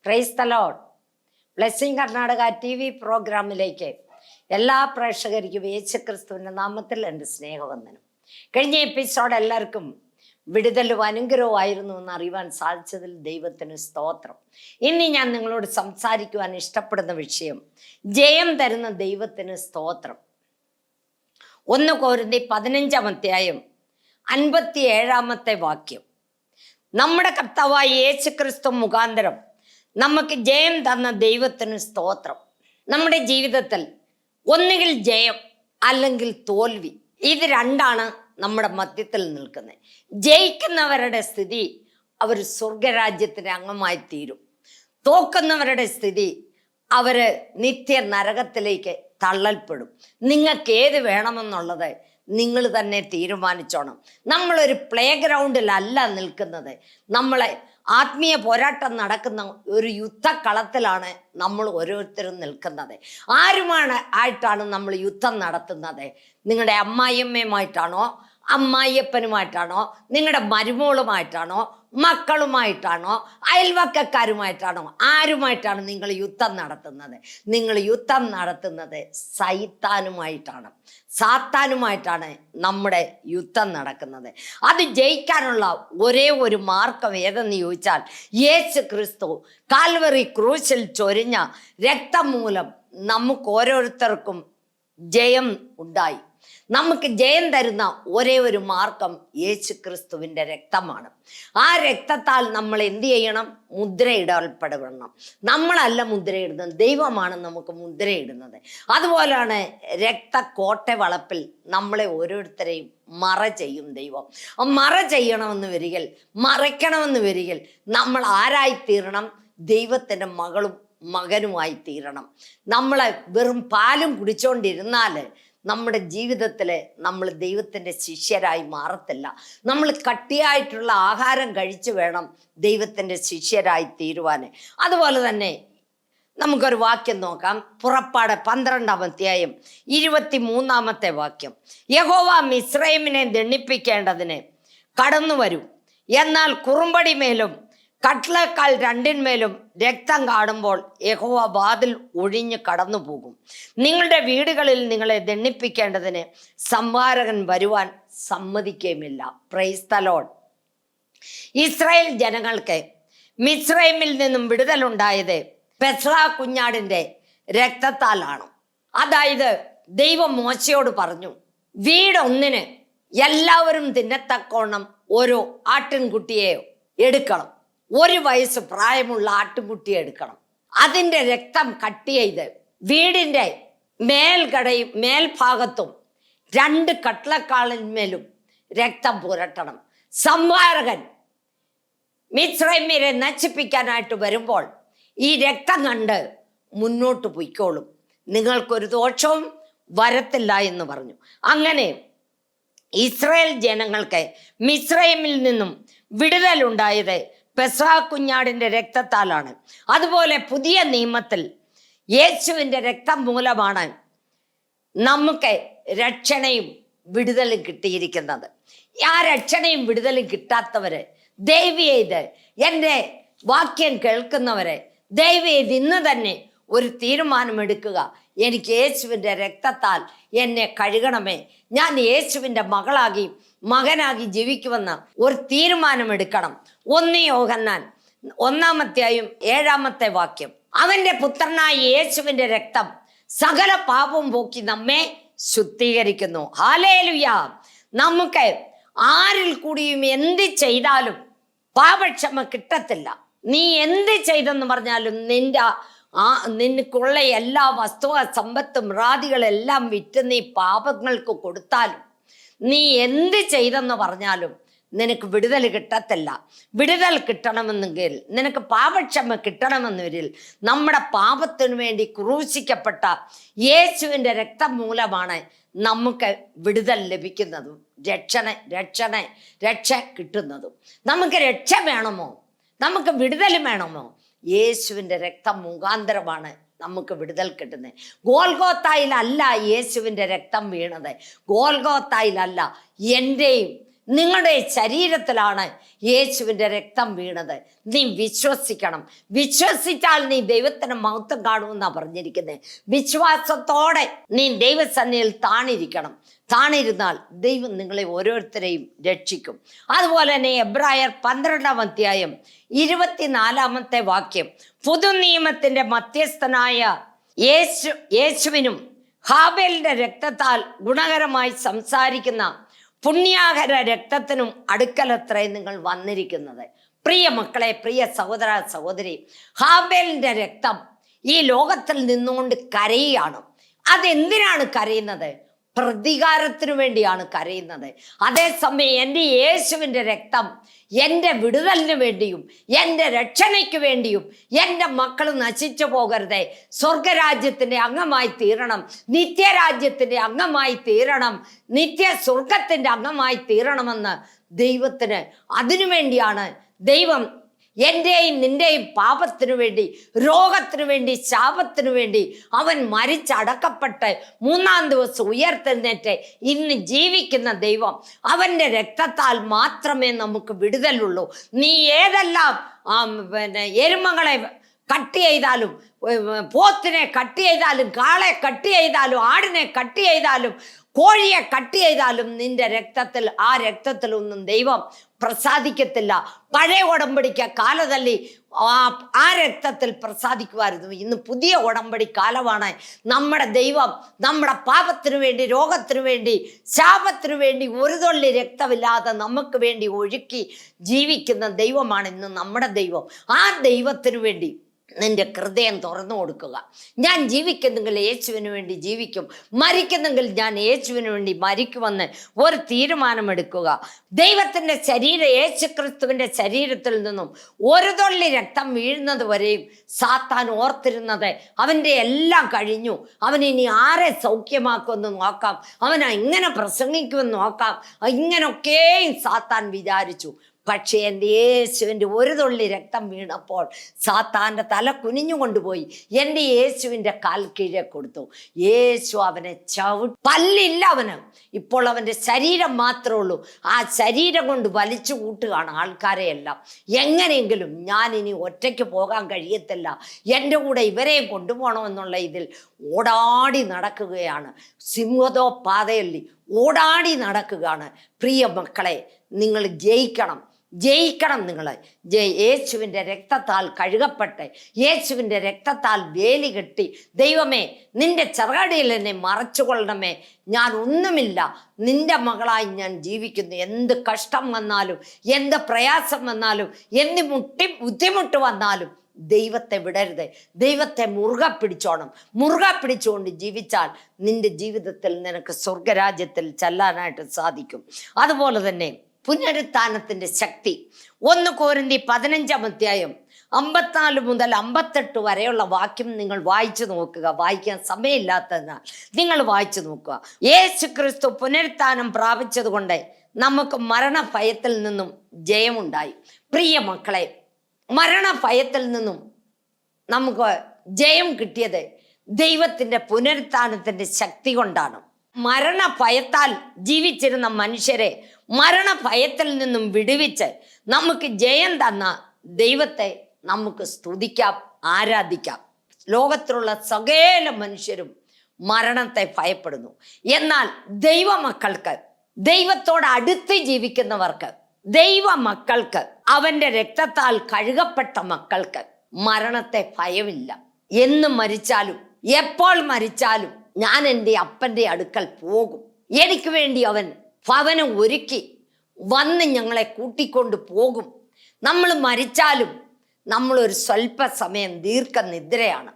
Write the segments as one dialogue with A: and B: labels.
A: Price the Lord. Blessing Karnataka TV പ്രോഗ്രാമിലേക്ക് എല്ലാ പ്രേക്ഷകർക്കും യേശുക്രിസ്തുവിൻ്റെ നാമത്തിൽ എൻ്റെ സ്നേഹവന്ദനം. കഴിഞ്ഞ എപ്പിസോഡ് എല്ലാവർക്കും വിടുതലും അനുഗ്രഹവും ആയിരുന്നു എന്ന് അറിയുവാൻ സാധിച്ചതിൽ ദൈവത്തിന് സ്തോത്രം. ഇനി ഞാൻ നിങ്ങളോട് സംസാരിക്കുവാൻ ഇഷ്ടപ്പെടുന്ന വിഷയം ജയം തരുന്ന ദൈവത്തിന് സ്തോത്രം. 1 കൊരിന്ത്യർ 15-ാം അധ്യായം 57-ാമത്തെ വാക്യം. നമ്മുടെ കർത്താവായ യേശുക്രിസ്തു മുഖാന്തരം നമുക്ക് ജയം തന്ന ദൈവത്തിന് സ്തോത്രം. നമ്മുടെ ജീവിതത്തിൽ ഒന്നുകിൽ ജയം അല്ലെങ്കിൽ തോൽവി, ഇത് രണ്ടാണ് നമ്മുടെ മധ്യത്തിൽ നിൽക്കുന്നത്. ജയിക്കുന്നവരുടെ സ്ഥിതി അവർ സ്വർഗരാജ്യത്തിന് അംഗമായി തീരും. തോക്കുന്നവരുടെ സ്ഥിതി അവര് നിത്യ നരകത്തിലേക്ക് തള്ളൽപ്പെടും. നിങ്ങൾക്ക് ഏത് വേണമെന്നുള്ളത് നിങ്ങൾ തന്നെ തീരുമാനിച്ചോണം. നമ്മളൊരു പ്ലേ ഗ്രൗണ്ടിലല്ല നിൽക്കുന്നത്. നമ്മളെ ആത്മീയ പോരാട്ടം നടക്കുന്ന ഒരു യുദ്ധക്കളത്തിലാണ് നമ്മൾ ഓരോരുത്തരും നിൽക്കുന്നത്. ആയിട്ടാണ് നമ്മൾ യുദ്ധം നടത്തുന്നത്? നിങ്ങളുടെ അമ്മായിയമ്മയുമായിട്ടാണോ, അമ്മായിയപ്പനുമായിട്ടാണോ, നിങ്ങളുടെ മരുമോളുമായിട്ടാണോ, മക്കളുമായിട്ടാണോ, അയൽവക്കക്കാരുമായിട്ടാണോ, ആരുമായിട്ടാണ് നിങ്ങൾ യുദ്ധം നടത്തുന്നത്? നിങ്ങൾ യുദ്ധം നടത്തുന്നത് സൈത്താനുമായിട്ടാണ്, സാത്താനുമായിട്ടാണ് നമ്മുടെ യുദ്ധം നടക്കുന്നത്. അത് ജയിക്കാനുള്ള ഒരേ ഒരു മാർഗം ഏതെന്ന് ചോദിച്ചാൽ, യേശു ക്രിസ്തു കാൽവറി ക്രൂശിൽ ചൊരിഞ്ഞ രക്തം മൂലം നമുക്ക് ഓരോരുത്തർക്കും ജയം ഉണ്ടായി. നമുക്ക് ജയം തരുന്ന ഒരേ ഒരു മാർഗം യേശു ക്രിസ്തുവിൻ്റെ രക്തമാണ്. ആ രക്തത്താൽ നമ്മൾ എന്ത് ചെയ്യണം? മുദ്രയിടപ്പെടണം. നമ്മളല്ല മുദ്രയിടുന്നത്, ദൈവമാണ് നമുക്ക് മുദ്രയിടുന്നത്. അതുപോലെയാണ് രക്തക്കോട്ട വളപ്പിൽ നമ്മളെ ഓരോരുത്തരെയും മറ ചെയ്യും ദൈവം. മറ ചെയ്യണമെന്ന് വരികിൽ, മറയ്ക്കണമെന്ന് വരികിൽ നമ്മൾ ആരായിത്തീരണം? ദൈവത്തിൻ്റെ മകളും മകനുമായി തീരണം. നമ്മളെ വെറും പാലും കുടിച്ചുകൊണ്ടിരുന്നാൽ നമ്മുടെ ജീവിതത്തിൽ നമ്മൾ ദൈവത്തിൻ്റെ ശിഷ്യരായി മാറത്തില്ല. നമ്മൾ കട്ടിയായിട്ടുള്ള ആഹാരം കഴിച്ചു വേണം ദൈവത്തിൻ്റെ ശിഷ്യരായി തീരുവാൻ. അതുപോലെ തന്നെ നമുക്കൊരു വാക്യം നോക്കാം. പുറപ്പാട് 12-ാം അധ്യായം 23-ാമത്തെ വാക്യം. യഹോവ മിസ്രയീമിനെ ദണ്ഡിപ്പിക്കേണ്ടതിന് കടന്നു വരും, എന്നാൽ കുറുമ്പടി മേലും കട്ലക്കാൽ രണ്ടിന്മേലും രക്തം കാണുമ്പോൾ യഹോവ വാതിൽ ഒഴിഞ്ഞ് കടന്നു പോകും. നിങ്ങളുടെ വീടുകളിൽ നിങ്ങളെ ദണ്ഡിപ്പിക്കേണ്ടതിന് സംഹാരകൻ വരുവാൻ സമ്മതിക്കുകയുമില്ല. Praise the Lord. ഇസ്രായേൽ ജനങ്ങൾക്ക് മിസ്രയീമിൽ നിന്നും വിടുതലുണ്ടായത് പെസഹ കുഞ്ഞാടിന്റെ രക്തത്താലാണ്. അതായത് ദൈവം മോശയോട് പറഞ്ഞു, വീടൊന്നിന് എല്ലാവരും തിന്നത്തക്കോണം ഓരോ ആട്ടിൻകുട്ടിയെ എടുക്കണം. 1 വയസ്സ് പ്രായമുള്ള ആട്ടുകുട്ടിയെ എടുക്കണം. അതിൻ്റെ രക്തം കട്ട് ചെയ്ത് വീടിൻ്റെ മേൽഭാഗത്തും 2 കട്ലക്കാളിന്മേലും രക്തം പുരട്ടണം. സംഹാരകൻ മിസ്രയീമ്യരെ നശിപ്പിക്കാനായിട്ട് വരുമ്പോൾ ഈ രക്തം കണ്ട് മുന്നോട്ട് പൊയ്ക്കോളും, നിങ്ങൾക്കൊരു ദോഷവും വരത്തില്ല എന്ന് പറഞ്ഞു. അങ്ങനെ ഇസ്രായേൽ ജനങ്ങൾക്ക് മിസ്രയീമിൽ നിന്നും വിടുതലുണ്ടായത് പെസഹ കുഞ്ഞാടിന്റെ രക്തത്താലാണ്. അതുപോലെ പുതിയ നിയമത്തിൽ യേശുവിൻ്റെ രക്തം മൂലമാണ് നമുക്ക് രക്ഷണയും വിടുതലും കിട്ടിയിരിക്കുന്നത്. ആ രക്ഷണയും വിടുതലും കിട്ടാത്തവര് ദയവ് ചെയ്ത്, എൻ്റെ വാക്യം കേൾക്കുന്നവരെ ദയവ് ചെയ്ത് ഇന്ന് തന്നെ ഒരു തീരുമാനമെടുക്കുക. എനിക്ക് യേശുവിൻ്റെ രക്തത്താൽ എന്നെ കഴുകണമേ, ഞാൻ യേശുവിൻ്റെ മകനാകി ജീവിക്കുമെന്ന് ഒരു തീരുമാനമെടുക്കണം. 1 യോഹന്നാൻ 1-ാം അധ്യായം 7-ാമത്തെ വാക്യം. അവന്റെ പുത്രനായ യേശുവിൻ്റെ രക്തം സകല പാപവും പോക്കി നമ്മെ ശുദ്ധീകരിക്കുന്നു. ഹല്ലേലൂയ. നമുക്ക് ആരിൽ കൂടിയും എന്ത് ചെയ്താലും പാപക്ഷമ കിട്ടത്തില്ല. നീ എന്ത് ചെയ്തെന്ന് പറഞ്ഞാലും നിനക്കുള്ള എല്ലാ വസ്തു സമ്പത്തും റാദികളെല്ലാം വിറ്റ് നീ പാപങ്ങൾക്ക് കൊടുത്താലും, നീ എന്ത് ചെയ്തെന്ന് പറഞ്ഞാലും നിനക്ക് വിടുതൽ കിട്ടത്തില്ല. വിടുതൽ കിട്ടണമെന്നെങ്കിൽ, നിനക്ക് പാപക്ഷമ കിട്ടണമെന്നവരിൽ നമ്മുടെ പാപത്തിനു വേണ്ടി ക്രൂശിക്കപ്പെട്ട യേശുവിൻ്റെ രക്തം മൂലമാണ് നമുക്ക് വിടുതൽ ലഭിക്കുന്നതും രക്ഷ കിട്ടുന്നതും. നമുക്ക് രക്ഷ വേണമോ? നമുക്ക് വിടുതൽ വേണമോ? യേശുവിൻ്റെ രക്തം മുഖാന്തരമാണ് നമുക്ക് വിടുതൽ കിട്ടുന്നത്. ഗോൽഗോത്തായിലല്ല യേശുവിൻ്റെ രക്തം വീണത്. ഗോൽഗോത്തായിലല്ല, എൻ്റെയും നിങ്ങളുടെ ശരീരത്തിലാണ് യേശുവിൻ്റെ രക്തം വീണത്. നീ വിശ്വസിക്കണം. വിശ്വസിച്ചാൽ നീ ദൈവത്തിന് മഹത്വം കാണുമെന്നാണ് പറഞ്ഞിരിക്കുന്നത്. വിശ്വാസത്തോടെ നീ ദൈവസന്നിധിയിൽ താണിരിക്കണം. താണിരുന്നാൽ ദൈവം നിങ്ങളെ ഓരോരുത്തരെയും രക്ഷിക്കും. അതുപോലെ തന്നെ എബ്രായർ 12-ാം അധ്യായം 24-ാമത്തെ വാക്യം, പുതുനിയമത്തിന്റെ മധ്യസ്ഥനായ യേശുവിനും ഹാബേലിന്റെ രക്തത്താൽ ഗുണകരമായി സംസാരിക്കുന്ന പുണ്യാഹര രക്തത്തിനും അടുക്കലത്രേ നിങ്ങൾ വന്നിരിക്കുന്നത്. പ്രിയ മക്കളെ, പ്രിയ സഹോദര സഹോദരി, ഹാബേലിന്റെ രക്തം ഈ ലോകത്തിൽ നിന്നുകൊണ്ട് കരയുകയാണ്. അതെന്തിനാണ് കരയുന്നത്? പ്രതികാരത്തിനു വേണ്ടിയാണ് കരയുന്നത്. അതേസമയം എൻ്റെ യേശുവിൻ്റെ രക്തം എൻ്റെ വിടുതലിന് വേണ്ടിയും എൻ്റെ രക്ഷണയ്ക്ക് വേണ്ടിയും എൻ്റെ മക്കൾ നശിച്ചു പോകരുതേ, സ്വർഗരാജ്യത്തിൻ്റെ അംഗമായി തീരണം, നിത്യരാജ്യത്തിൻ്റെ അംഗമായി തീരണം, നിത്യ സ്വർഗത്തിൻ്റെ അംഗമായി തീരണമെന്ന് ദൈവത്തിന് അതിനുവേണ്ടിയാണ് ദൈവം എൻ്റെയും നിൻ്റെയും പാപത്തിനു വേണ്ടി, രോഗത്തിനു വേണ്ടി, ശാപത്തിനു വേണ്ടി അവൻ മരിച്ചടക്കപ്പെട്ട് 3-ാം ദിവസം ഉയർത്തെഴുന്നേറ്റ് ഇന്ന് ജീവിക്കുന്ന ദൈവം. അവൻ്റെ രക്തത്താൽ മാത്രമേ നമുക്ക് വിടുതലുള്ളൂ. നീ ഏതെല്ലാം എരുമകളെ കട്ട് ചെയ്താലും, പോത്തിനെ കട്ട് ചെയ്താലും, കാളെ കട്ട് ചെയ്താലും, ആടിനെ കട്ട് ചെയ്താലും, കോഴിയെ കട്ട് ചെയ്താലും നിന്റെ രക്തത്തിൽ, ആ രക്തത്തിലൊന്നും ദൈവം പ്രസാദിക്കത്തില്ല. പഴയ ഉടമ്പടിക്ക് കാലതല്ലി ആ രക്തത്തിൽ പ്രസാദിക്കുമായിരുന്നു. ഇന്ന് പുതിയ ഉടമ്പടി കാലമാണ്. നമ്മുടെ ദൈവം നമ്മുടെ പാപത്തിനു വേണ്ടി, രോഗത്തിനു വേണ്ടി, ശാപത്തിനു വേണ്ടി ഒരു തുള്ളി രക്തമില്ലാതെ നമുക്ക് വേണ്ടി ഒഴുക്കി ജീവിക്കുന്ന ദൈവമാണ് ഇന്ന് നമ്മുടെ ദൈവം. ആ ദൈവത്തിനു വേണ്ടി നിന്റെ ഹൃദയം തുറന്നു കൊടുക്കുക. ഞാൻ ജീവിക്കുന്നെങ്കിൽ യേശുവിന് വേണ്ടി ജീവിക്കും, മരിക്കുന്നെങ്കിൽ ഞാൻ യേശുവിന് വേണ്ടി മരിക്കുമെന്ന് ഒരു തീരുമാനമെടുക്കുക. ദൈവത്തിൻ്റെ ശരീരം, യേശുക്രിസ്തുവിൻ്റെ ശരീരത്തിൽ നിന്നും ഒരു തുള്ളി രക്തം വീഴുന്നത് വരെയും സാത്താൻ ഓർത്തിരുന്നത് അവൻ്റെ എല്ലാം കഴിഞ്ഞു, അവൻ ഇനി ആരെ സൗഖ്യമാക്കുമെന്ന് നോക്കാം, അവൻ എങ്ങനെ പ്രസംഗിക്കുമെന്ന് നോക്കാം, ഇങ്ങനൊക്കെയും സാത്താൻ വിചാരിച്ചു. പക്ഷേ എൻ്റെ യേശുവിൻ്റെ ഒരു തുള്ളി രക്തം വീണപ്പോൾ സാത്താൻ്റെ തല കുനിഞ്ഞു കൊണ്ടുപോയി എൻ്റെ യേശുവിൻ്റെ കാൽ കീഴെ കൊടുത്തു. യേശു അവനെ പല്ലില്ല അവന്. ഇപ്പോൾ അവൻ്റെ ശരീരം മാത്രമേ ഉള്ളൂ. ആ ശരീരം കൊണ്ട് വലിച്ചു കൂട്ടുകയാണ് ആൾക്കാരെ എല്ലാം. എങ്ങനെയെങ്കിലും ഞാൻ ഇനി ഒറ്റയ്ക്ക് പോകാൻ കഴിയത്തില്ല, എൻ്റെ കൂടെ ഇവരെയും കൊണ്ടുപോകണമെന്നുള്ള ഇതിൽ ഓടാടി നടക്കുകയാണ്. സിംഹതോ പാതയല്ലി ഓടാടി നടക്കുകയാണ്. പ്രിയ മക്കളെ, നിങ്ങൾ ജയിക്കണം. നിങ്ങൾ യേശുവിൻ്റെ രക്തത്താൽ കഴുകപ്പെട്ട്, യേശുവിൻ്റെ രക്തത്താൽ വേലി കെട്ടി, ദൈവമേ നിന്റെ ചെറുകടിയിൽ എന്നെ മറച്ചുകൊള്ളണമേ, ഞാൻ ഒന്നുമില്ല, നിന്റെ മകളായി ഞാൻ ജീവിക്കുന്നു. എന്ത് കഷ്ടം വന്നാലും, എന്ത് പ്രയാസം വന്നാലും, എന്ത് ബുദ്ധിമുട്ട് വന്നാലും ദൈവത്തെ വിടരുത്. ദൈവത്തെ മുറുകെ പിടിച്ചോണം. മുറുകെ പിടിച്ചുകൊണ്ട് ജീവിച്ചാൽ നിന്റെ ജീവിതത്തിൽ നിനക്ക് സ്വർഗരാജ്യത്തിൽ ചെല്ലാനായിട്ട് സാധിക്കും. അതുപോലെ തന്നെ പുനരുത്ഥാനത്തിൻ്റെ ശക്തി 1 കൊരിന്ത്യർ 15-ാം അധ്യായം 54 മുതൽ 58 വരെയുള്ള വാക്യം നിങ്ങൾ വായിച്ചു നോക്കുക. വായിക്കാൻ സമയമില്ലാത്തതിനാൽ നിങ്ങൾ വായിച്ചു നോക്കുക. യേശു ക്രിസ്തു പുനരുത്ഥാനം പ്രാപിച്ചത് കൊണ്ട് നമുക്ക് മരണഭയത്തിൽ നിന്നും ജയമുണ്ടായി. പ്രിയ മക്കളെ, മരണഭയത്തിൽ നിന്നും നമുക്ക് ജയം കിട്ടിയത് ദൈവത്തിൻ്റെ പുനരുത്ഥാനത്തിൻ്റെ ശക്തി കൊണ്ടാണ്. മരണഭയത്താൽ ജീവിച്ചിരുന്ന മനുഷ്യരെ മരണഭയത്തിൽ നിന്നും വിടുവിച്ച് നമുക്ക് ജയം തന്ന ദൈവത്തെ നമുക്ക് സ്തുതിക്കാം, ആരാധിക്കാം. ലോകത്തിലുള്ള സകല മനുഷ്യരും മരണത്തെ ഭയപ്പെടുന്നു. എന്നാൽ ദൈവമക്കൾക്ക്, ദൈവത്തോട് അടുത്ത് ജീവിക്കുന്നവർക്ക്, ദൈവമക്കൾക്ക്, അവൻ്റെ രക്തത്താൽ കഴുകപ്പെട്ട മക്കൾക്ക് മരണത്തെ ഭയമില്ല. എന്ന് മരിച്ചാലും എപ്പോൾ മരിച്ചാലും ഞാൻ എൻ്റെ അപ്പൻ്റെ അടുക്കൽ പോകും. എനിക്ക് വേണ്ടി അവൻ ഭവനം ഒരുക്കി വന്ന് ഞങ്ങളെ കൂട്ടിക്കൊണ്ട് പോകും. നമ്മൾ മരിച്ചാലും നമ്മളൊരു സ്വല്പസമയം ദീർഘനിദ്രയാണ്.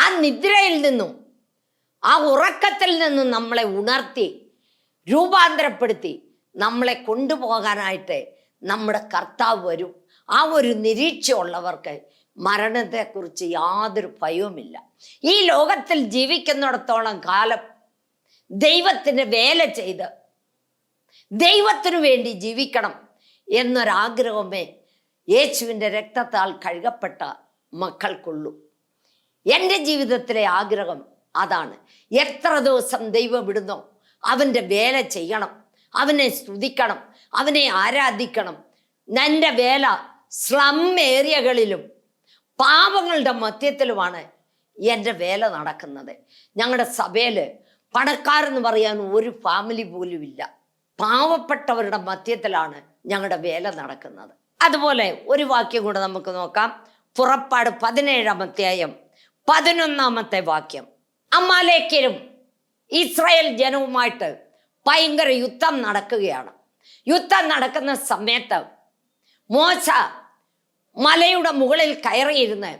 A: ആ നിദ്രയിൽ നിന്നും, ആ ഉറക്കത്തിൽ നിന്നും നമ്മളെ ഉണർത്തി രൂപാന്തരപ്പെടുത്തി നമ്മളെ കൊണ്ടുപോകാനായിട്ട് നമ്മുടെ കർത്താവ് വരും. ആ ഒരു നിരീക്ഷയുള്ളവർക്ക് മരണത്തെക്കുറിച്ച് യാതൊരു ഭയവുമില്ല. ഈ ലോകത്തിൽ ജീവിക്കുന്നിടത്തോളം കാലം ദൈവത്തിന് വേല ചെയ്ത് ദൈവത്തിനു വേണ്ടി ജീവിക്കണം എന്നൊരാഗ്രഹമേ യേശുവിൻ്റെ രക്തത്താൽ കഴുകപ്പെട്ട മക്കൾക്കുള്ളൂ. എൻ്റെ ജീവിതത്തിലെ ആഗ്രഹം അതാണ്. എത്ര ദിവസം ദൈവം വിടുന്നോ അവൻ്റെ വേല ചെയ്യണം, അവനെ സ്തുതിക്കണം, അവനെ ആരാധിക്കണം. എൻ്റെ വേല സ്ലം ഏരിയകളിലും പാപങ്ങളുടെ മധ്യത്തിലുമാണ് എൻ്റെ വേല നടക്കുന്നത്. ഞങ്ങളുടെ സഭയിൽ പണക്കാരെന്ന് പറയാൻ ഒരു ഫാമിലി പോലും ഇല്ല. പാവപ്പെട്ടവരുടെ മധ്യത്തിലാണ് ഞങ്ങളുടെ വേല നടക്കുന്നത്. അതുപോലെ ഒരു വാക്യം കൂടെ നമുക്ക് നോക്കാം. പുറപ്പാട് 17-ാം അധ്യായം 11-ാമത്തെ വാക്യം. അമാലേക്യരും ഇസ്രായേൽ ജനവുമായിട്ട് ഭയങ്കര യുദ്ധം നടക്കുകയാണ്. യുദ്ധം നടക്കുന്ന സമയത്ത് മോശ മലയുടെ മുകളിൽ കയറിയിരുന്ന്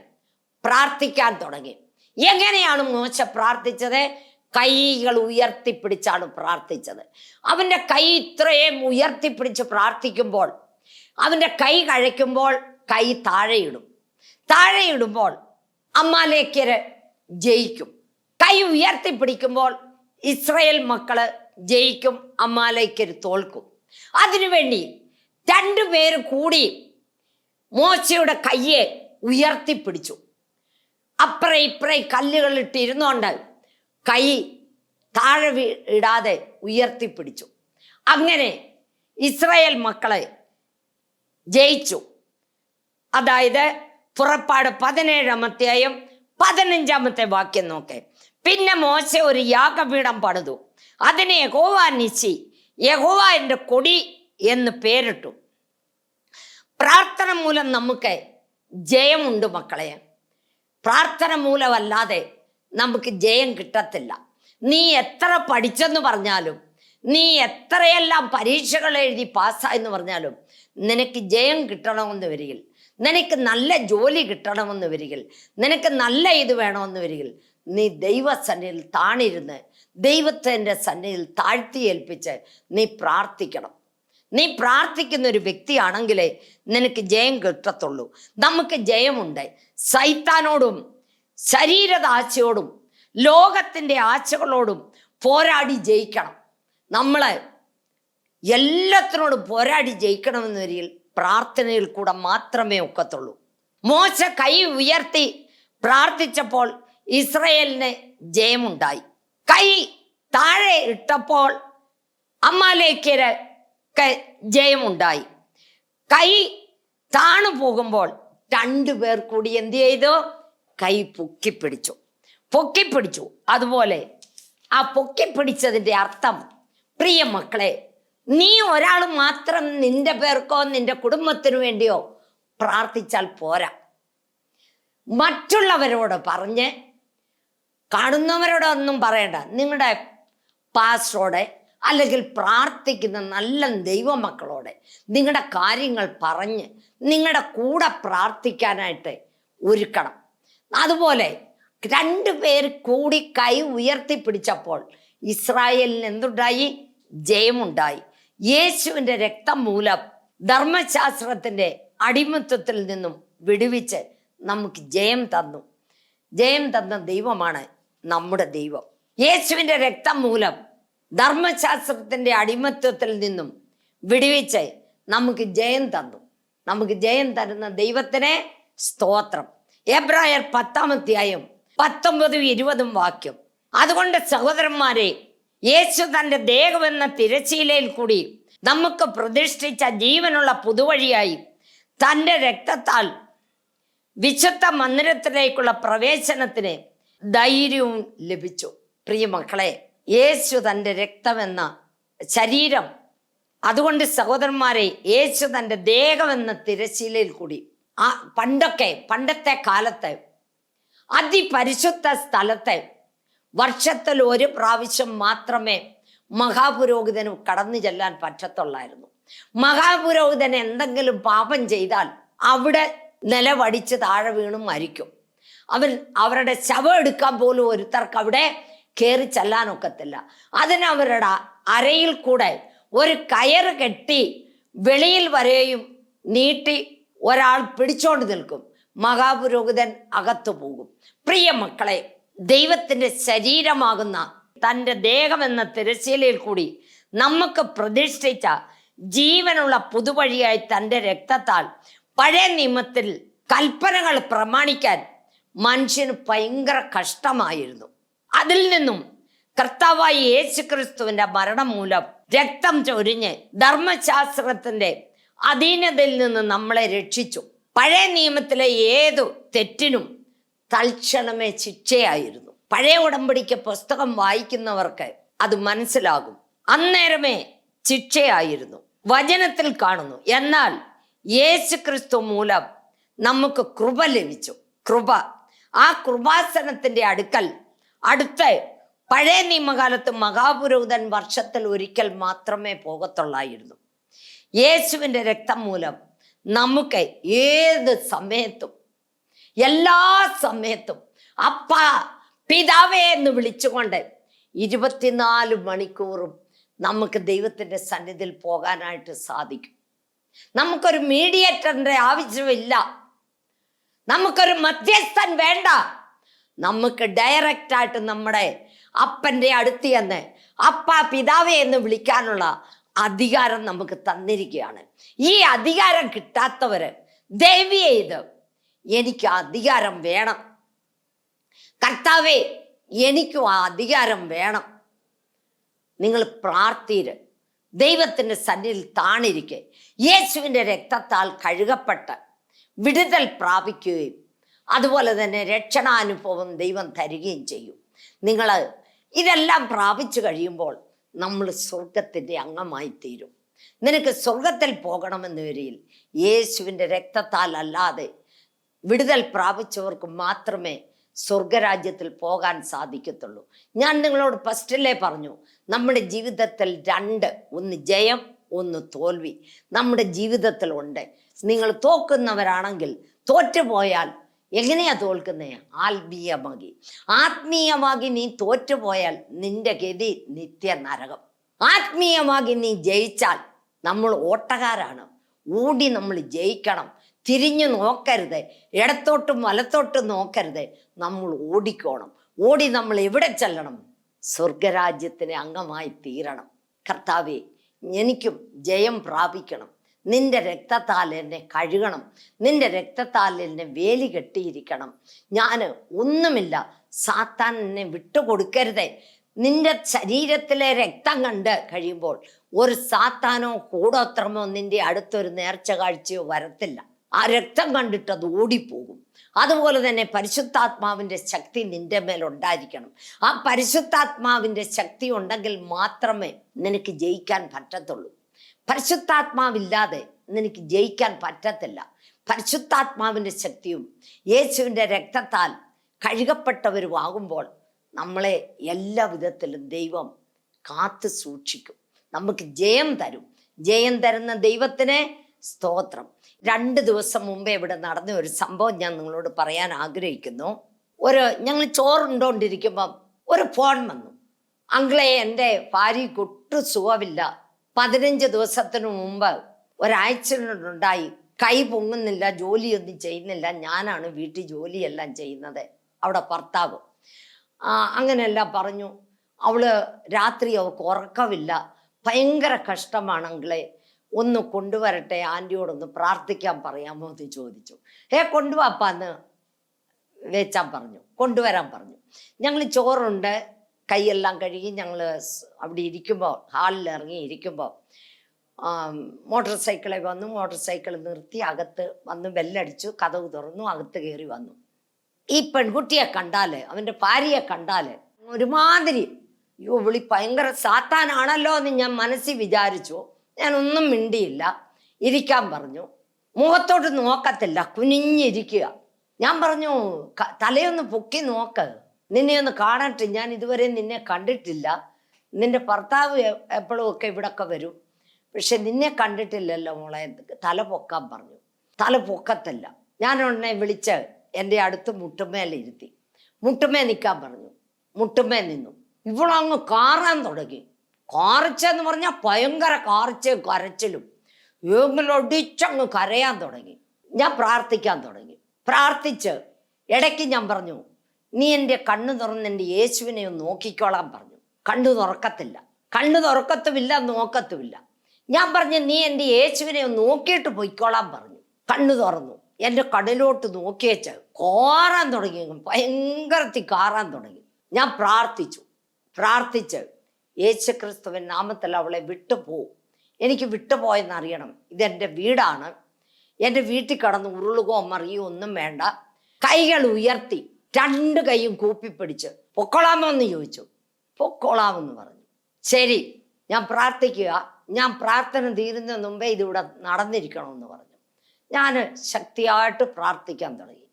A: പ്രാർത്ഥിക്കാൻ തുടങ്ങി. എങ്ങനെയാണ് മോശ പ്രാർത്ഥിച്ചത്? കൈകൾ ഉയർത്തിപ്പിടിച്ചാണ് പ്രാർത്ഥിച്ചത്. അവൻ്റെ കൈ ഇത്രയും ഉയർത്തിപ്പിടിച്ച് പ്രാർത്ഥിക്കുമ്പോൾ, അവൻ്റെ കൈ കഴയ്ക്കുമ്പോൾ കൈ താഴെയിടുമ്പോൾ അമാലേക്യര് ജയിക്കും. കൈ ഉയർത്തിപ്പിടിക്കുമ്പോൾ ഇസ്രായേൽ മക്കള് ജയിക്കും, അമാലേക്യര് തോൽക്കും. അതിനുവേണ്ടി രണ്ടുപേര് കൂടി മോശയുടെ കയ്യെ ഉയർത്തിപ്പിടിച്ചു. അപ്പുറം ഇപ്പുറം കല്ലുകളിട്ട് ഇരുന്നോണ്ട് കൈ താഴെ ഇടാതെ ഉയർത്തിപ്പിടിച്ചു. അങ്ങനെ ഇസ്രായേൽ മക്കളെ ജയിച്ചു. അതായത് പുറപ്പാട് 17-ാം അധ്യായം 15-ാമത്തെ വാക്യം നോക്കേ. പിന്നെ മോശ ഒരു യാഗപീഠം പണിതു, അതിന് യഹോവ നിശി, യഹോവ എൻ്റെ കൊടി എന്ന് പേരിട്ടു. പ്രാർത്ഥന മൂലം നമുക്ക് ജയമുണ്ട് മക്കളെ. പ്രാർത്ഥന മൂലമല്ലാതെ നമുക്ക് ജയം കിട്ടത്തില്ല. നീ എത്ര പഠിച്ചെന്ന് പറഞ്ഞാലും, നീ എത്രയെല്ലാം പരീക്ഷകൾ എഴുതി പാസ്സായെന്ന് പറഞ്ഞാലും, നിനക്ക് ജയം കിട്ടണമെന്ന് വരികിൽ, നിനക്ക് നല്ല ജോലി കിട്ടണമെന്ന് വരികിൽ, നിനക്ക് നല്ല ഇത് വേണമെന്ന് വരികിൽ, നീ ദൈവസന്നിധിയിൽ താണിരുന്ന് ദൈവത്തിൻ്റെ സന്നിധിയിൽ താഴ്ത്തി ഏൽപ്പിച്ച് നീ പ്രാർത്ഥിക്കണം. നീ പ്രാർത്ഥിക്കുന്ന ഒരു വ്യക്തിയാണെങ്കിലേ നിനക്ക് ജയം കിട്ടത്തുള്ളൂ. നമുക്ക് ജയമുണ്ട്. സൈത്താനോടും ശരീരദാശയോടും ലോകത്തിൻ്റെ ആശകളോടും പോരാടി ജയിക്കണം. നമ്മൾ എല്ലാത്തിനോടും പോരാടി ജയിക്കണമെന്ന് വരികിൽ പ്രാർത്ഥനയിൽ കൂടെ മാത്രമേ ഒക്കത്തുള്ളൂ. മോശ കൈ ഉയർത്തി പ്രാർത്ഥിച്ചപ്പോൾ ഇസ്രായേലിന് ജയമുണ്ടായി. കൈ താഴെ ഇട്ടപ്പോൾ അമാലേക്യർക്ക് ജയമുണ്ടായി. കൈ താണു പോകുമ്പോൾ രണ്ടുപേർ കൂടി എന്ത് ചെയ്തു? കൈ പൊക്കിപ്പിടിച്ചു. അതുപോലെ ആ പൊക്കിപ്പിടിച്ചതിൻ്റെ അർത്ഥം, പ്രിയ മക്കളെ, നീ ഒരാൾ മാത്രം നിന്റെ പേർക്കോ നിന്റെ കുടുംബത്തിനു വേണ്ടിയോ പ്രാർത്ഥിച്ചാൽ പോരാ. മറ്റുള്ളവരോട് പറഞ്ഞ്, കാണുന്നവരോടൊന്നും പറയണ്ട, നിങ്ങളുടെ പാസ്റ്ററോടെ അല്ലെങ്കിൽ പ്രാർത്ഥിക്കുന്ന നല്ല ദൈവമക്കളോടെ നിങ്ങളുടെ കാര്യങ്ങൾ പറഞ്ഞ് നിങ്ങളുടെ കൂടെ പ്രാർത്ഥിക്കാനായിട്ട് ഒരുക്കണം. അതുപോലെ രണ്ടുപേർ കൂടി കൈ ഉയർത്തിപ്പിടിച്ചപ്പോൾ ഇസ്രായേലിന് എന്തുണ്ടായി? ജയമുണ്ടായി. യേശുവിൻ്റെ രക്തം മൂലം ധർമ്മശാസ്ത്രത്തിൻ്റെ അടിമത്വത്തിൽ നിന്നും വിടുവിച്ച് നമുക്ക് ജയം തന്ന ദൈവമാണ് നമ്മുടെ ദൈവം. യേശുവിൻ്റെ രക്തം മൂലം ധർമ്മശാസ്ത്രത്തിൻ്റെ അടിമത്വത്തിൽ നിന്നും വിടുവിച്ച് നമുക്ക് ജയം തരുന്ന ദൈവത്തിന് സ്തോത്രം. എബ്രായർ 10-ാം അധ്യായം 19-20 വാക്യം. അതുകൊണ്ട് സഹോദരന്മാരെ, യേശു തൻ്റെ ദേഹമെന്ന തിരശ്ശീലയിൽ കൂടി നമുക്ക് പ്രതിഷ്ഠിച്ച ജീവനുള്ള പുതുവഴിയായി തൻ്റെ രക്തത്താൽ വിശുദ്ധ മന്ദിരത്തിലേക്കുള്ള പ്രവേശനത്തിന് ധൈര്യവും ലഭിച്ചു. പ്രിയ മക്കളെ, യേശു തൻ്റെ രക്തമെന്ന ശരീരം, അതുകൊണ്ട് സഹോദരന്മാരെ, യേശു തൻ്റെ ദേഹമെന്ന തിരശ്ശീലയിൽ കൂടി, പണ്ടത്തെ കാലത്ത് അതിപരിശുദ്ധ സ്ഥലത്ത് വർഷത്തിൽ ഒരു പ്രാവശ്യം മാത്രമേ മഹാപുരോഹിതന് കടന്നു ചെല്ലാൻ പറ്റത്തുള്ളായിരുന്നു. മഹാപുരോഹിതൻ എന്തെങ്കിലും പാപം ചെയ്താൽ അവിടെ നിലവടിച്ച് താഴെ വീണും മരിക്കും. അവരുടെ ശവം എടുക്കാൻ പോലും ഒരുത്തർക്ക് അവിടെ കയറി ചെല്ലാനൊക്കത്തില്ല. അതിനവരുടെ അരയിൽ കൂടെ ഒരു കയറ് കെട്ടി വെളിയിൽ വരെയും നീട്ടി ഒരാൾ പിടിച്ചോണ്ട് നിൽക്കും. മഹാപുരോഹിതൻ അകത്തു പോകും. പ്രിയ മക്കളെ, ദൈവത്തിൻ്റെ ശരീരമാകുന്ന തൻ്റെ ദേഹമെന്ന തിരശ്ശീലയിൽ കൂടി നമുക്ക് പ്രതിഷ്ഠിച്ച ജീവനുള്ള പുതുവഴിയായി തൻ്റെ രക്തത്താൽ പഴയ നിയമത്തിൽ കൽപ്പനകൾ പ്രമാണിക്കാൻ മനുഷ്യന് ഭയങ്കര കഷ്ടമായിരുന്നു. അതിൽ നിന്നും കർത്താവായ യേശു ക്രിസ്തുവിന്റെ മരണം മൂലം രക്തം ചൊരിഞ്ഞ് ധർമ്മശാസ്ത്രത്തിന്റെ അധീനതയിൽ നിന്ന് നമ്മളെ രക്ഷിച്ചു. പഴയ നിയമത്തിലെ ഏതു തെറ്റിനും തൽക്ഷണമേ ശിക്ഷയായിരുന്നു. പഴയ ഉടമ്പടിക്ക് പുസ്തകം വായിക്കുന്നവർക്ക് അത് മനസ്സിലാകും. അന്നേരമേ ശിക്ഷയായിരുന്നു വചനത്തിൽ കാണുന്നു. എന്നാൽ യേശു ക്രിസ്തു മൂലം നമുക്ക് കൃപ ലഭിച്ചു. കൃപ, ആ കൃപാസനത്തിന്റെ അടുത്ത പഴയ നിയമകാലത്ത് മഹാപുരോഹിതൻ വർഷത്തിൽ ഒരിക്കൽ മാത്രമേ പോകത്തുള്ളായിരുന്നു. യേശുവിൻ്റെ രക്തം മൂലം നമുക്ക് ഏത് സമയത്തും, എല്ലാ സമയത്തും അപ്പ, പിതാവേ എന്ന് വിളിച്ചുകൊണ്ട് 24 മണിക്കൂറും നമുക്ക് ദൈവത്തിൻ്റെ സന്നിധിയിൽ പോകാനായിട്ട് സാധിക്കും. നമുക്കൊരു മീഡിയേറ്ററിന്റെ ആവശ്യമില്ല, നമുക്കൊരു മധ്യസ്ഥൻ വേണ്ട. നമുക്ക് ഡയറക്റ്റായിട്ട് നമ്മുടെ അപ്പൻ്റെ അടുത്ത് ചെന്ന് അപ്പ, പിതാവേ എന്ന് വിളിക്കാനുള്ള അധികാരം നമുക്ക് തന്നിരിക്കുകയാണ്. ഈ അധികാരം കിട്ടാത്തവര് ദയവ് ചെയ്ത് എനിക്ക് അധികാരം വേണം, കർത്താവേ എനിക്കും ആ അധികാരം വേണം. നിങ്ങൾ പ്രാർത്ഥിര്, ദൈവത്തിൻ്റെ സന്നിധിയിൽ താണിരിക്കെ യേശുവിൻ്റെ രക്തത്താൽ കഴുകപ്പെട്ട് വിടുതൽ പ്രാപിക്കുകയും അതുപോലെ തന്നെ രക്ഷണാനുഭവം ദൈവം തരികയും ചെയ്യും. നിങ്ങൾ ഇതെല്ലാം പ്രാപിച്ചു കഴിയുമ്പോൾ നമ്മൾ സ്വർഗത്തിൻ്റെ അംഗമായി തീരും. നിനക്ക് സ്വർഗത്തിൽ പോകണമെന്ന് വരിയിൽ യേശുവിൻ്റെ രക്തത്താൽ അല്ലാതെ വിടുതൽ പ്രാപിച്ചവർക്ക് മാത്രമേ സ്വർഗരാജ്യത്തിൽ പോകാൻ സാധിക്കത്തുള്ളൂ. ഞാൻ നിങ്ങളോട് ഫസ്റ്റിലേ പറഞ്ഞു, നമ്മുടെ ജീവിതത്തിൽ ഒന്ന് ജയം, ഒന്ന് തോൽവി നമ്മുടെ ജീവിതത്തിലുണ്ട്. നിങ്ങൾ തോക്കുന്നവരാണെങ്കിൽ, തോറ്റുപോയാൽ എങ്ങനെയാ തോൽക്കുന്നേ? ആത്മീയമാകി നീ തോറ്റുപോയാൽ നിന്റെ ഗതി നിത്യ നരകം. ആത്മീയമാകി നീ ജയിച്ചാൽ നമ്മൾ ഓട്ടക്കാരാണ്, ഓടി നമ്മൾ ജയിക്കണം. തിരിഞ്ഞു നോക്കരുത്, ഇടത്തോട്ടും വലത്തോട്ടും നോക്കരുത്, നമ്മൾ ഓടിക്കോണം. ഓടി നമ്മൾ എവിടെ ചെല്ലണം? സ്വർഗരാജ്യത്തിന് അംഗമായി തീരണം. കർത്താവേ, എനിക്കും ജയം പ്രാപിക്കണം, നിന്റെ രക്തത്താൽ എന്നെ കഴുകണം, നിന്റെ രക്തത്താൽ എന്നെ വേലി കെട്ടിയിരിക്കണം. ഞാൻ ഒന്നുമില്ല, സാത്താൻ എന്നെ വിട്ടുകൊടുക്കരുതേ. നിന്റെ ശരീരത്തിലെ രക്തം കണ്ട് കഴിയുമ്പോൾ ഒരു സാത്താനോ കൂടോത്രമോ നിന്റെ അടുത്തൊരു നേർച്ച കാഴ്ചയോ വരത്തില്ല. ആ രക്തം കണ്ടിട്ട് അത് ഓടിപ്പോകും. അതുപോലെ തന്നെ പരിശുദ്ധാത്മാവിൻ്റെ ശക്തി നിന്റെ മേലുണ്ടായിരിക്കണം. ആ പരിശുദ്ധാത്മാവിൻ്റെ ശക്തി ഉണ്ടെങ്കിൽ മാത്രമേ നിനക്ക് ജയിക്കാൻ പറ്റത്തുള്ളൂ. പരിശുദ്ധാത്മാവില്ലാതെ നിനക്ക് ജയിക്കാൻ പറ്റത്തില്ല. പരിശുദ്ധാത്മാവിൻ്റെ ശക്തിയും യേശുവിൻ്റെ രക്തത്താൽ കഴുകപ്പെട്ടവരുമാകുമ്പോൾ നമ്മളെ എല്ലാ വിധത്തിലും ദൈവം കാത്തു സൂക്ഷിക്കും, നമുക്ക് ജയം തരും. ജയം തരുന്ന ദൈവത്തിന് സ്തോത്രം. 2 ദിവസം മുമ്പേ ഇവിടെ നടന്ന ഒരു സംഭവം ഞാൻ നിങ്ങളോട് പറയാൻ ആഗ്രഹിക്കുന്നു. ഞങ്ങൾ ചോറുണ്ടോണ്ടിരിക്കുമ്പം ഒരു ഫോൺ വന്നു. അങ്കിളെ, എൻ്റെ ഭാര്യയ്ക്ക് ഒട്ടും സുഖമില്ല, 15 ദിവസത്തിന് മുമ്പ് ഒരു ആക്സിഡന്റ് ഉണ്ടായി, കൈ പൊങ്ങുന്നില്ല, ജോലിയൊന്നും ചെയ്യുന്നില്ല, ഞാനാണ് വീട്ടിൽ ജോലിയെല്ലാം ചെയ്യുന്നത്, അവിടെ ഭർത്താവ്. അങ്ങനെയെല്ലാം പറഞ്ഞു. രാത്രി അവൾക്ക് ഉറക്കമില്ല, ഭയങ്കര കഷ്ടമാണെങ്കിലേ, ഒന്ന് കൊണ്ടുവരട്ടെ, ആൻറ്റിയോടൊന്ന് പ്രാർത്ഥിക്കാൻ പറയാമോ എന്ന് ചോദിച്ചു. കൊണ്ടുവാപ്പാന്ന് വെച്ചാൻ പറഞ്ഞു, കൊണ്ടുവരാൻ പറഞ്ഞു. ഞങ്ങൾ ചോറുണ്ട്, കൈയെല്ലാം കഴുകി ഞങ്ങൾ അവിടെ ഇരിക്കുമ്പോൾ, ഹാളിൽ ഇറങ്ങി ഇരിക്കുമ്പോൾ മോട്ടോർ സൈക്കിളിൽ വന്നു. മോട്ടോർ സൈക്കിൾ നിർത്തി അകത്ത് വന്ന് ബെല്ലടിച്ചു, കതവ് തുറന്നു, അകത്ത് കയറി വന്നു. ഈ പെൺകുട്ടിയെ കണ്ടാൽ, അവൻ്റെ ഭാര്യയെ കണ്ടാൽ ഒരുമാതിരി, വിളി ഭയങ്കര സാത്താനാണല്ലോ എന്ന് ഞാൻ മനസ്സിൽ വിചാരിച്ചു. ഞാനൊന്നും മിണ്ടിയില്ല, ഇരിക്കാൻ പറഞ്ഞു. മുഖത്തോട്ട് നോക്കത്തില്ല, കുനിഞ്ഞിരിക്കുക. ഞാൻ പറഞ്ഞു, തലയൊന്ന് പൊക്കി നോക്ക്, നിന്നെ ഒന്ന് കാണട്ടെ, ഞാൻ ഇതുവരെ നിന്നെ കണ്ടിട്ടില്ല. നിന്റെ ഭർത്താവ് എപ്പോഴും ഒക്കെ ഇവിടൊക്കെ വരും, പക്ഷെ നിന്നെ കണ്ടിട്ടില്ലല്ലോ മോളെ, തല പൊക്കാൻ പറഞ്ഞു. തല പൊക്കത്തില്ല. ഞാൻ ഉടനെ വിളിച്ച് എൻ്റെ അടുത്ത് മുട്ടുമേലിരുത്തി, മുട്ടുമേ നിൽക്കാൻ പറഞ്ഞു. മുട്ടുമേ നിന്നു. ഇവളങ്ങ് കാറാൻ തുടങ്ങി. കാറിച്ചെന്ന് പറഞ്ഞാൽ ഭയങ്കര കാറിച്ചും കരച്ചിലും, ഒടിച്ചങ്ങ് കരയാൻ തുടങ്ങി. ഞാൻ പ്രാർത്ഥിക്കാൻ തുടങ്ങി. പ്രാർത്ഥിച്ച് ഇടയ്ക്ക് ഞാൻ പറഞ്ഞു, നീ എൻ്റെ കണ്ണു തുറന്ന് എൻ്റെ യേശുവിനെ ഒന്ന് നോക്കിക്കോളാൻ പറഞ്ഞു. കണ്ണു തുറക്കത്തില്ല, കണ്ണു തുറക്കത്തുമില്ല, നോക്കത്തുമില്ല. ഞാൻ പറഞ്ഞു, നീ എൻ്റെ യേശുവിനെ ഒന്ന് നോക്കിയിട്ട് പൊയ്ക്കോളാൻ പറഞ്ഞു. കണ്ണു തുറന്നു, എൻ്റെ കണ്ണിലോട്ട് നോക്കിയേച്ച് കാറാൻ തുടങ്ങി, ഭയങ്കരത്തിൽ കാറാൻ തുടങ്ങി. ഞാൻ പ്രാർത്ഥിച്ചു, പ്രാർത്ഥിച്ച് യേശുക്രിസ്തുവിൻ നാമത്തിൽ അവളെ വിട്ടുപോകും. എനിക്ക് വിട്ടുപോയെന്നറിയണം. ഇതെൻ്റെ വീടാണ്. എൻ്റെ വീട്ടിൽ കടന്ന് ഉരുളുകയോ മറിയോ ഒന്നും വേണ്ട. കൈകൾ ഉയർത്തി 2 കൈയും കൂപ്പിപ്പിടിച്ച് പൊക്കോളാമോ എന്ന് ചോദിച്ചു. പൊക്കോളാമെന്ന് പറഞ്ഞു. ശരി, ഞാൻ പ്രാർത്ഥിക്കുക. ഞാൻ പ്രാർത്ഥന തീരുന്നതിന് മുമ്പേ ഇതിവിടെ നടന്നിരിക്കണമെന്ന് പറഞ്ഞു. ഞാൻ ശക്തിയായിട്ട് പ്രാർത്ഥിക്കാൻ തുടങ്ങി.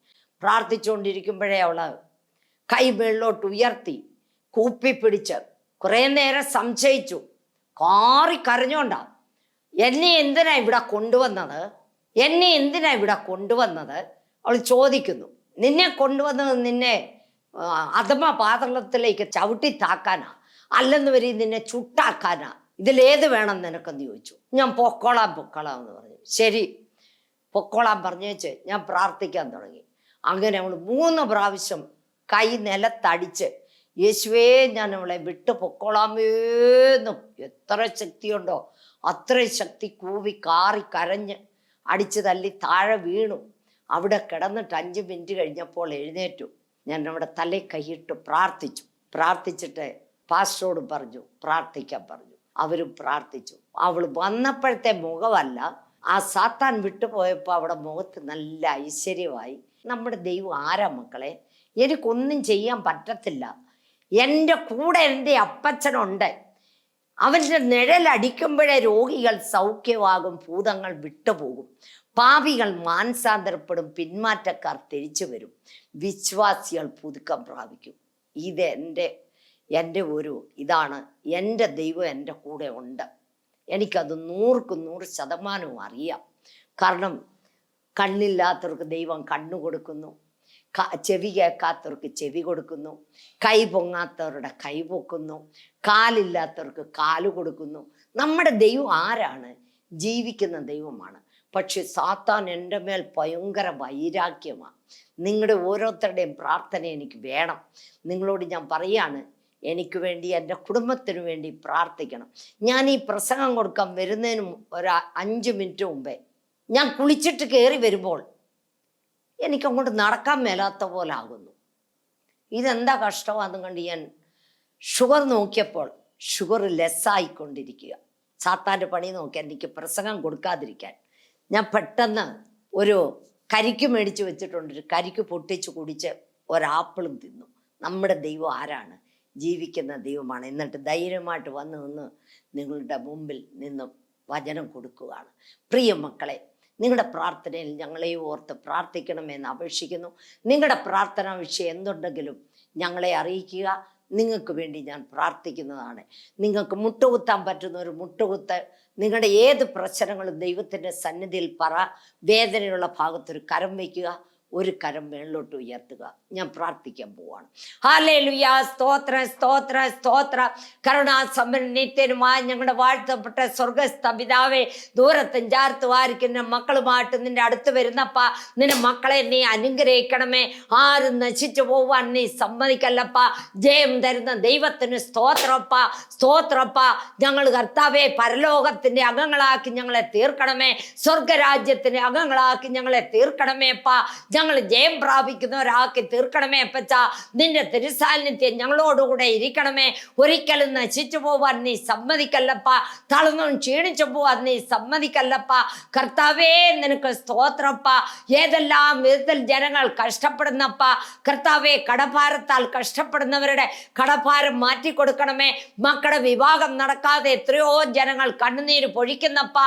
A: പ്രാർത്ഥിച്ചുകൊണ്ടിരിക്കുമ്പോഴേ അവള് കൈ മേളിലോട്ട് ഉയർത്തി കൂപ്പിപ്പിടിച്ച് കുറേ നേരം സംശയിച്ചു. കരഞ്ഞോണ്ടാ, എന്നെ എന്തിനാ ഇവിടെ കൊണ്ടുവന്നത്, എന്നെ എന്തിനാ ഇവിടെ കൊണ്ടുവന്നത് അവൾ ചോദിക്കുന്നു. നിന്നെ കൊണ്ടുവന്നത് നിന്നെ അധമ പാതളത്തിലേക്ക് ചവിട്ടി താക്കാനാ, അല്ലെന്ന് വരെ നിന്നെ ചുട്ടാക്കാനാ, ഇതിലേത് വേണം നിനക്കെന്ന് ചോദിച്ചു. ഞാൻ പൊക്കോളാം എന്ന് പറഞ്ഞു. ശരി, പൊക്കോളാൻ പറഞ്ഞേച്ച് ഞാൻ പ്രാർത്ഥിക്കാൻ തുടങ്ങി. അങ്ങനെ അവൾ 3 പ്രാവശ്യം കൈ നിലത്തടിച്ച് യേശുവേ ഞാൻ അവളെ വിട്ട് പൊക്കോളാമേന്നും എത്ര ശക്തിയുണ്ടോ അത്രയും ശക്തി കൂവി കാറി കരഞ്ഞ് അടിച്ച് തല്ലി താഴെ വീണു. അവിടെ കിടന്നിട്ട് 5 മിനിറ്റ് കഴിഞ്ഞപ്പോൾ എഴുന്നേറ്റു. ഞാൻ അവിടെ തലയിൽ കൈയിട്ട് പ്രാർത്ഥിച്ചിട്ട് പാസ്റ്ററോട് പറഞ്ഞു, പ്രാർത്ഥിക്കാൻ പറഞ്ഞു. അവരും പ്രാർത്ഥിച്ചു. അവൾ വന്നപ്പോഴത്തെ മുഖമല്ല, ആ സാത്താൻ വിട്ടുപോയപ്പോൾ അവിടെ മുഖത്ത് നല്ല ഐശ്വര്യമായി. നമ്മുടെ ദൈവം ആരാ മക്കളെ? എനിക്കൊന്നും ചെയ്യാൻ പറ്റത്തില്ല. എൻ്റെ കൂടെ എൻ്റെ അപ്പച്ചനുണ്ട്. അവൻ്റെ നിഴലടിക്കുമ്പോഴേ രോഗികൾ സൗഖ്യമാകും, ഭൂതങ്ങൾ വിട്ടുപോകും, പാപികൾ മാനസാന്തരപ്പെടും, പിന്മാറ്റക്കാർ തിരിച്ചു വരും, വിശ്വാസികൾ പുതുക്കം പ്രാപിക്കും. ഇത് എൻ്റെ ഒരു ഇതാണ്. എൻ്റെ ദൈവം എൻ്റെ കൂടെ ഉണ്ട്. എനിക്കത് 100% അറിയാം. കാരണം കണ്ണില്ലാത്തവർക്ക് ദൈവം കണ്ണു കൊടുക്കുന്നു, ചെവി കേൾക്കാത്തവർക്ക് ചെവി കൊടുക്കുന്നു, കൈ പൊങ്ങാത്തവരുടെ കൈ പൊക്കുന്നു, കാലില്ലാത്തവർക്ക് കാല് കൊടുക്കുന്നു. നമ്മുടെ ദൈവം ആരാണ്? ജീവിക്കുന്ന ദൈവമാണ്. പക്ഷെ സാത്താൻ എൻ്റെ മേൽ ഭയങ്കര വൈരാഗ്യമാണ്. നിങ്ങളുടെ ഓരോരുത്തരുടെയും പ്രാർത്ഥന എനിക്ക് വേണം. നിങ്ങളോട് ഞാൻ പറയാണ്, എനിക്ക് വേണ്ടി, എൻ്റെ കുടുംബത്തിന് വേണ്ടി പ്രാർത്ഥിക്കണം. ഞാൻ ഈ പ്രസംഗം കൊടുക്കാൻ വരുന്നതിനും ഒരു 5 മിനിറ്റ് മുമ്പേ ഞാൻ കുളിച്ചിട്ട് കയറി വരുമ്പോൾ എനിക്കങ്ങോട്ട് നടക്കാൻ മേലാത്ത പോലെ ആകുന്നു. ഇതെന്താ കഷ്ടമാണെന്ന് കണ്ട് ഞാൻ ഷുഗർ നോക്കിയപ്പോൾ ഷുഗർ ലെസ്സായിക്കൊണ്ടിരിക്കുക. സാത്താൻ്റെ പണി നോക്കി എനിക്ക് പ്രസംഗം കൊടുക്കാതിരിക്കാൻ ഞാൻ പെട്ടെന്ന് ഒരു കരിക്ക് മേടിച്ച് വെച്ചിട്ടുണ്ട്. ഒരു കരിക്ക് പൊട്ടിച്ച് കുടിച്ച് ഒരാപ്പിളും തിന്നു. നമ്മുടെ ദൈവം ആരാണ്? ജീവിക്കുന്ന ദൈവമാണ്. എന്നിട്ട് ധൈര്യമായിട്ട് വന്ന് നിന്ന് നിങ്ങളുടെ മുമ്പിൽ നിന്നും വചനം കൊടുക്കുകയാണ്. പ്രിയ മക്കളെ, നിങ്ങളുടെ പ്രാർത്ഥനയിൽ ഞങ്ങളെ ഓർത്ത് പ്രാർത്ഥിക്കണമെന്ന് അപേക്ഷിക്കുന്നു. നിങ്ങളുടെ പ്രാർത്ഥനാ വിഷയം എന്തുണ്ടെങ്കിലും ഞങ്ങളെ അറിയിക്കുക. നിങ്ങൾക്ക് വേണ്ടി ഞാൻ പ്രാർത്ഥിക്കുന്നതാണ്. നിങ്ങൾക്ക് മുട്ടുകുത്താൻ പറ്റുന്ന ഒരു മുട്ടുകുത്ത്, നിങ്ങളുടെ ഏത് പ്രശ്നങ്ങളും ദൈവത്തിൻ്റെ സന്നിധിയിൽ വേദനയുള്ള ഭാഗത്തൊരു കരം വയ്ക്കുക, ഒരു കരം മേളിലോട്ട് ഉയർത്തുക. ഞാൻ പ്രാർത്ഥിക്കാൻ പോവാണ്. ഹല്ലേലൂയ, സ്തോത്രം സ്തോത്രം സ്തോത്രം. കരുണാസമ്പന്നനിത്യനുമായ ഞങ്ങളുടെ വാഴ്ത്തപ്പെട്ട സ്വർഗസ്ഥ പിതാവേ, ദൂരത്തും ചാർത്തും ആയിരിക്കുന്ന മക്കളുമായിട്ട് നിന്റെ അടുത്ത് വരുന്നപ്പ നിന്റെ മക്കളെ നീ അനുഗ്രഹിക്കണമേ. ആരും നശിച്ചു പോവാൻ നീ സമ്മതിക്കല്ലപ്പ. ജയം തരുന്ന ദൈവത്തിന് സ്തോത്രപ്പ, സ്തോത്രപ്പ. ഞങ്ങൾ കർത്താവെ പരലോകത്തിന്റെ അംഗങ്ങളാക്കി ഞങ്ങളെ തീർക്കണമേ. സ്വർഗരാജ്യത്തിന്റെ അംഗങ്ങളാക്കി ഞങ്ങളെ തീർക്കണമേപ്പ. ഞങ്ങൾ ജയം പ്രാപിക്കുന്നവരാക്കി തീർക്കണമേ അപ്പച്ച. നിന്റെ തിരുസാന്നിധ്യം ഞങ്ങളോടുകൂടെ ഇരിക്കണമേ. ഒരിക്കലും നശിച്ചു പോവാൻ നീ സമ്മതിക്കല്ലപ്പ. തളർന്നും ക്ഷീണിച്ചു പോവാൻ നീ സമ്മതിക്കല്ലപ്പ. കർത്താവേ, നിനക്ക് സ്തോത്രപ്പ. ഏതെല്ലാം വിധത്തിൽ ജനങ്ങൾ കഷ്ടപ്പെടുന്നപ്പ കർത്താവേ, കടഭാരത്താൽ കഷ്ടപ്പെടുന്നവരുടെ കടഭാരം മാറ്റിക്കൊടുക്കണമേ. മക്കളുടെ വിവാഹം നടക്കാതെ എത്രയോ ജനങ്ങൾ കണ്ണുനീര് പൊഴിക്കുന്നപ്പ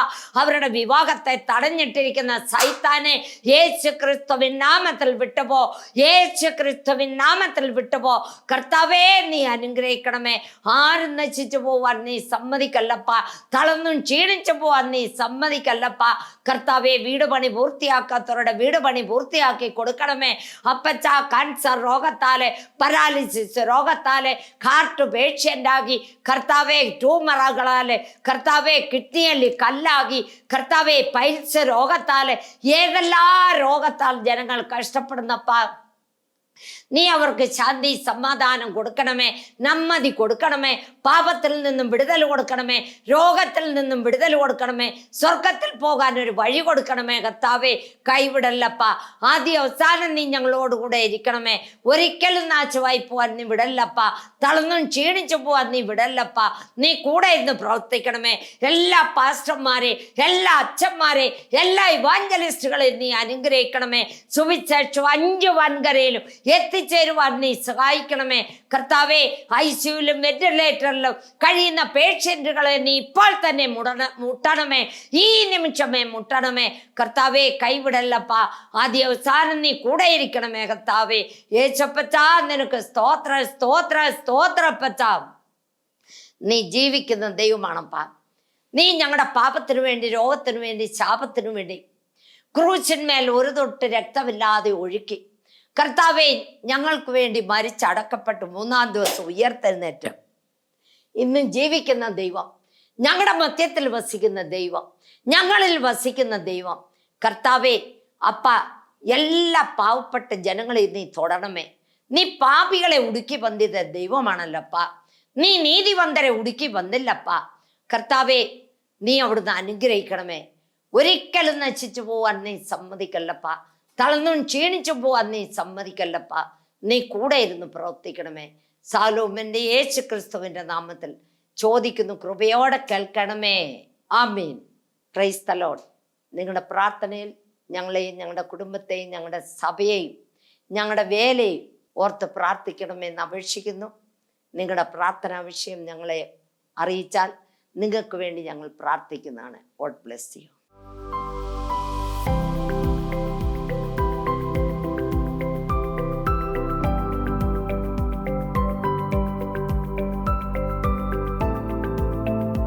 A: അവരുടെ വിവാഹത്തെ തടഞ്ഞിട്ടിരിക്കുന്ന സൈത്താനെ യേശു ക്രിസ്തുവിൻ നാമത്തിൽ വിട്ടുപോ, യേശു ക്രിസ്തുവിൻ നാമത്തിൽ വിട്ടുപോ. കർത്താവേ, നീ അനുഗ്രഹിക്കണമേ. ആരും നശിച്ചു പോവാൻ നീ സമ്മതിക്കല്ലപ്പ. തളർന്നും ക്ഷീണിച്ചു പോവാൻ നീ സമ്മതിക്കല്ലപ്പ. കർത്താവേ, വീട് പണി പൂർത്തിയാക്കാത്തവരുടെ വീട് പണി പൂർത്തിയാക്കി കൊടുക്കണമേ അപ്പച്ച. കാൻസർ രോഗത്താലെ, പരാലിസിസ് രോഗത്താലെ, ഹാർട്ട് പേഷ്യൻ്റ് ആകി കർത്താവേ, ട്യൂമറുകളാലെ കർത്താവേ, കിഡ്നിയിൽ കല്ലാകി കർത്താവേ, പൈൽസ് രോഗത്താലെ, ഏതെല്ലാം രോഗത്താൽ ജനങ്ങൾ കഷ്ടപ്പെടുന്നപ്പ നീ അവർക്ക് ശാന്തി സമാധാനം കൊടുക്കണമേ, നമ്മതി കൊടുക്കണമേ, പാപത്തിൽ നിന്നും വിടുതൽ കൊടുക്കണമേ, രോഗത്തിൽ നിന്നും വിടുതൽ കൊടുക്കണമേ, സ്വർഗത്തിൽ പോകാൻ ഒരു വഴി കൊടുക്കണമേ. കർത്താവേ, കൈവിടല്ലപ്പ. ആദ്യ അവസാനം നീ ഞങ്ങളോടുകൂടെ ഇരിക്കണമേ. ഒരിക്കലും നാശമായി പോവാൻ നീ വിടല്ലപ്പ. തളർന്നും ക്ഷീണിച്ചു പോവാൻ നീ വിടല്ലപ്പ. നീ കൂടെ ഇന്ന് പ്രവർത്തിക്കണമേ. എല്ലാ പാസ്റ്റർമാരെ, എല്ലാ അച്ഛന്മാരെ, എല്ലാ ഇവാഞ്ചലിസ്റ്റുകളെ നീ അനുഗ്രഹിക്കണമേ. സുവിശേഷം 5 വൻകരയിലും എത്തിച്ചേരുവാൻ നീ സഹായിക്കണമേ. കർത്താവേ, ICUവിലും വെന്റിലേറ്ററിലും കഴിയുന്ന പേഷ്യന്റുകളെ നീ ഇപ്പോൾ തന്നെ മുട്ടണമേ. ഈ നിമിഷമേ മുട്ടണമേ. കർത്താവേ, കൈവിടല്ലപ്പ. ആദ്യ അവസാനം നീ കൂടെ ഇരിക്കണമേ. കർത്താവേ, യേശപ്പച്ചാ, നിനക്ക് സ്തോത്ര സ്തോത്ര സ്തോത്രപ്പച്ചാ. നീ ജീവിക്കുന്ന ദൈവമാണപ്പാ. നീ ഞങ്ങളുടെ പാപത്തിനു വേണ്ടി, രോഗത്തിനു വേണ്ടി, ശാപത്തിനു വേണ്ടി ക്രൂശിന്മേൽ ഒരു തൊട്ട് രക്തമില്ലാതെ ഒഴുക്കി കർത്താവേ ഞങ്ങൾക്ക് വേണ്ടി മരിച്ചടക്കപ്പെട്ടു 3-ാം ദിവസം ഉയർത്തെഴുന്നേറ്റ് ഇന്നും ജീവിക്കുന്ന ദൈവം, ഞങ്ങളുടെ മധ്യത്തിൽ വസിക്കുന്ന ദൈവം, ഞങ്ങളിൽ വസിക്കുന്ന ദൈവം. കർത്താവേ, അപ്പ, എല്ലാ പാവപ്പെട്ട ജനങ്ങളെ നീ തൊടണമേ. നീ പാപികളെ ഉടുക്കി വന്നിത ദൈവമാണല്ലപ്പ. നീ നീതിവന്തരെ ഉടുക്കി വന്നില്ലപ്പ. കർത്താവേ, നീ അവിടുന്ന് അനുഗ്രഹിക്കണമേ. ഒരിക്കലും നശിച്ചു പോവാൻ നീ സമ്മതിക്കല്ലപ്പ. തളർന്നും ക്ഷീണിച്ചു പോവാൻ നീ സമ്മതിക്കല്ലപ്പ. നീ കൂടെ ഇരുന്ന് പ്രവർത്തിക്കണമേ. സാലോമന്റെ യേശു ക്രിസ്തുവിന്റെ നാമത്തിൽ ചോദിക്കുന്നു, കൃപയോടെ കേൾക്കണമേ. ആമീൻ. Praise the Lord. നിങ്ങളുടെ പ്രാർത്ഥനയിൽ ഞങ്ങളെയും ഞങ്ങളുടെ കുടുംബത്തെയും ഞങ്ങളുടെ സഭയെയും ഞങ്ങളുടെ വേലയും ഓർത്ത് പ്രാർത്ഥിക്കണമെന്ന് അപേക്ഷിക്കുന്നു. നിങ്ങളുടെ പ്രാർത്ഥനാ വിഷയം ഞങ്ങളെ അറിയിച്ചാൽ നിങ്ങൾക്ക് വേണ്ടി ഞങ്ങൾ പ്രാർത്ഥിക്കുന്നതാണ്. God bless you.